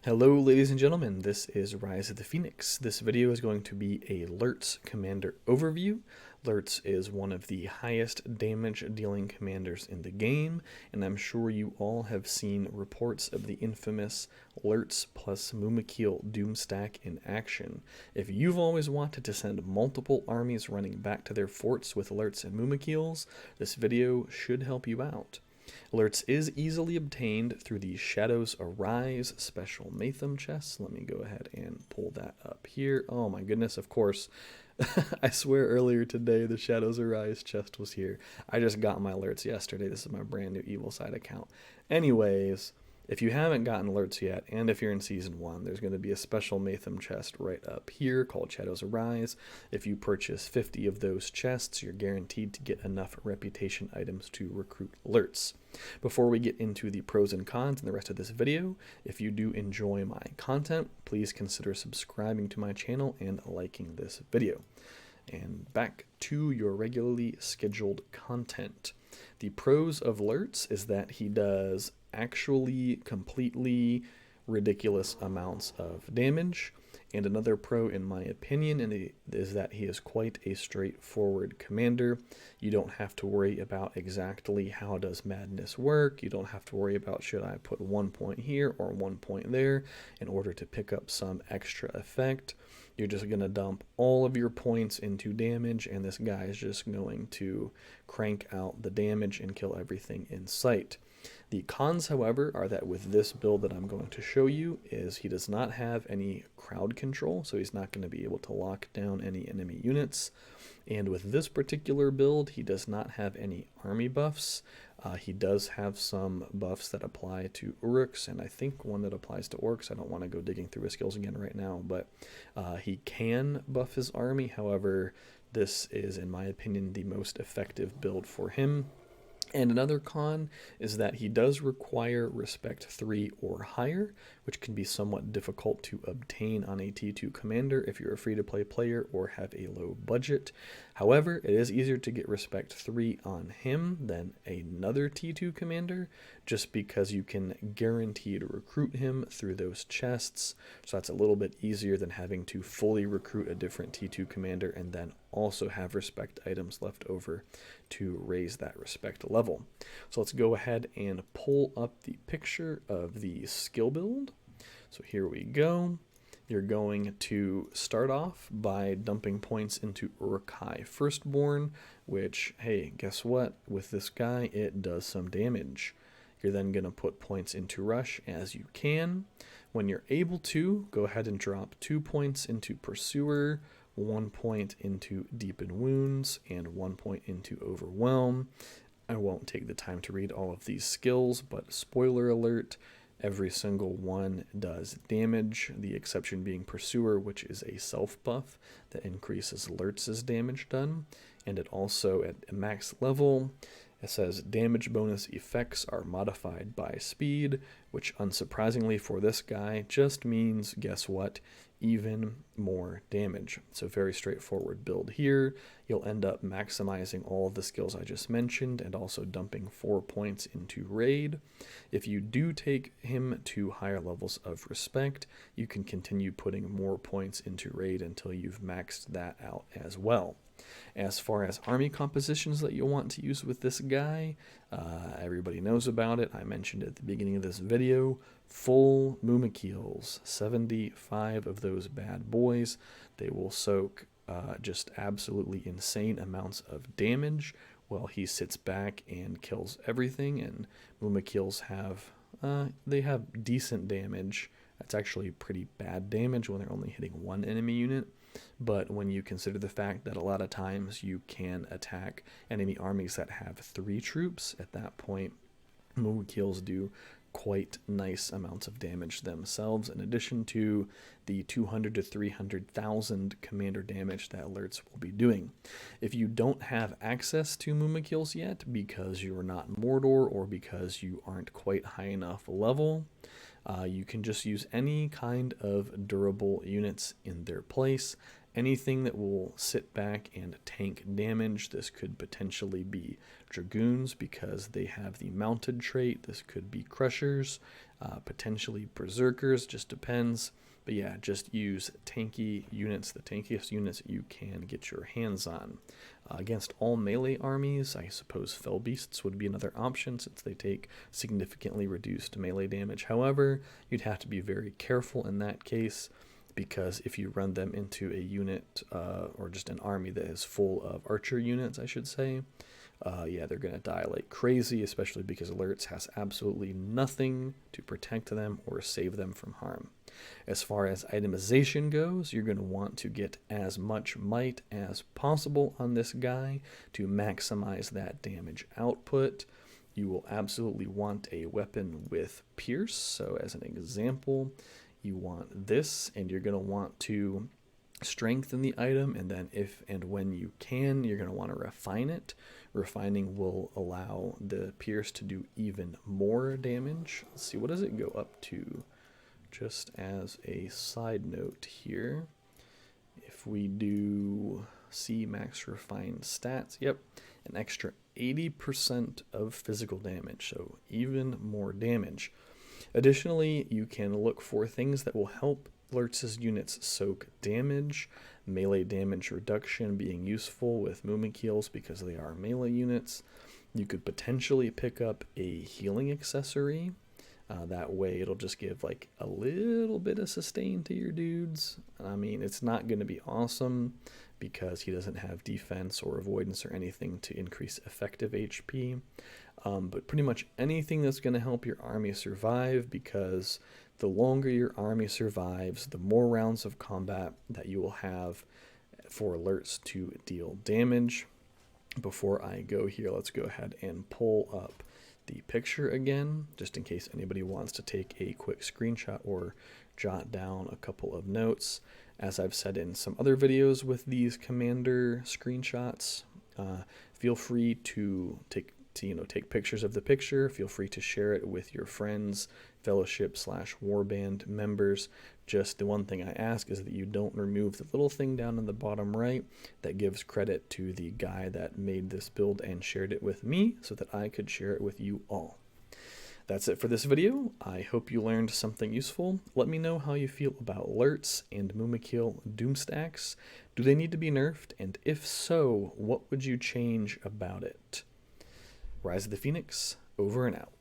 Hello ladies and gentlemen, this is Rise of the Phoenix. This video is going to be a Lurtz commander overview. Lurtz is one of the highest damage dealing commanders in the game, and I'm sure you all have seen reports of the infamous Lurtz plus Mumakil Doomstack in action. If you've always wanted to send multiple armies running back to their forts with Lurtz and Mumakils, this video should help you out. Lurtz is easily obtained through the Shadows Arise special Matham chest. Let me go ahead and pull that up here. Oh my goodness, of course. I swear earlier today the Shadows Arise chest was here. I just got my Lurtz yesterday. This is my brand new Evil Side account. Anyways, if you haven't gotten Lurtz yet, and if you're in Season 1, there's going to be a special Matham chest right up here called Shadows Arise. If you purchase 50 of those chests, you're guaranteed to get enough reputation items to recruit Lurtz. Before we get into the pros and cons in the rest of this video, if you do enjoy my content, please consider subscribing to my channel and liking this video. And back to your regularly scheduled content. The pros of Lurtz is that he does actually completely ridiculous amounts of damage, and another pro in my opinion is that he is quite a straightforward commander. You don't have to worry about exactly how does madness work. You don't have to worry about should I put 1 point here or 1 point there in order to pick up some extra effect. You're just going to dump all of your points into damage, and this guy is just going to crank out the damage and kill everything in sight. The cons, however, are that with this build that I'm going to show you is he does not have any crowd control, so he's not going to be able to lock down any enemy units. And with this particular build, he does not have any army buffs. He does have some buffs that apply to Uruks, and I think one that applies to Orcs. I don't want to go digging through his skills again right now, but he can buff his army. However, this is, in my opinion, the most effective build for him. And another con is that he does require Respect 3 or higher, which can be somewhat difficult to obtain on a T2 commander if you're a free-to-play player or have a low budget. However, it is easier to get Respect 3 on him than another T2 commander, just because you can guarantee to recruit him through those chests. So that's a little bit easier than having to fully recruit a different T2 commander and then also have Respect items left over to raise that Respect level. So let's go ahead and pull up the picture of the skill build. So here we go. You're going to start off by dumping points into Uruk-hai Firstborn, which, hey, guess what? With this guy, it does some damage. You're then going to put points into Rush as you can. When you're able to, go ahead and drop 2 points into Pursuer, 1 point into Deepen Wounds, and 1 point into Overwhelm. I won't take the time to read all of these skills, but spoiler alert, every single one does damage, the exception being Pursuer, which is a self buff that increases Lurtz's damage done, and it also, at max level, it says damage bonus effects are modified by speed, which unsurprisingly for this guy just means, guess what, even more damage. So very straightforward build here. You'll end up maximizing all of the skills I just mentioned and also dumping 4 points into raid. If you do take him to higher levels of respect, you can continue putting more points into raid until you've maxed that out as well. As far as army compositions that you'll want to use with this guy, everybody knows about it. I mentioned it at the beginning of this video. Full Mumakils, 75 of those bad boys. They will soak just absolutely insane amounts of damage while he sits back and kills everything. And Mumakils have they have decent damage. That's actually pretty bad damage when they're only hitting one enemy unit. But when you consider the fact that a lot of times you can attack enemy armies that have 3 troops, at that point, Mumakils do quite nice amounts of damage themselves, in addition to the 200 to 300,000 commander damage that Lurtz will be doing. If you don't have access to Mumakils yet because you're not Mordor or because you aren't quite high enough level, you can just use any kind of durable units in their place, anything that will sit back and tank damage. This could potentially be Dragoons because they have the mounted trait. This could be Crushers, potentially Berserkers, just depends. But yeah, just use tanky units, the tankiest units you can get your hands on. Against all melee armies, I suppose Fell Beasts would be another option since they take significantly reduced melee damage. However, you'd have to be very careful in that case, because if you run them into a unit or just an army that is full of archer units, I should say, yeah, they're going to die like crazy, especially because Lurtz has absolutely nothing to protect them or save them from harm. As far as itemization goes, you're going to want to get as much might as possible on this guy to maximize that damage output. You will absolutely want a weapon with pierce. So as an example, you want this, and you're going to want to strengthen the item, and then if and when you can, you're going to want to refine it. Refining will allow the pierce to do even more damage. Let's see, what does it go up to? Just as a side note here, if we do see max refined stats, yep, an extra 80% of physical damage, so even more damage. Additionally, you can look for things that will help Lurtz's units soak damage, melee damage reduction being useful with Mumikiels because they are melee units. You could potentially pick up a healing accessory. That way it'll just give like a little bit of sustain to your dudes. I mean, it's not going to be awesome because he doesn't have defense or avoidance or anything to increase effective HP. But pretty much anything that's going to help your army survive, because the longer your army survives, the more rounds of combat that you will have for Lurtz to deal damage. Before I go here, let's go ahead and pull up the picture again, just in case anybody wants to take a quick screenshot or jot down a couple of notes. As I've said in some other videos with these commander screenshots, feel free to take pictures of the picture. Feel free to share it with your friends, fellowship/warband members. Just the one thing I ask is that you don't remove the little thing down in the bottom right that gives credit to the guy that made this build and shared it with me so that I could share it with you all. That's it for this video. I hope you learned something useful. Let me know how you feel about Lurtz and Mumikiel Doomstacks. Do they need to be nerfed? And if so, what would you change about it? Rise of the Phoenix, over and out.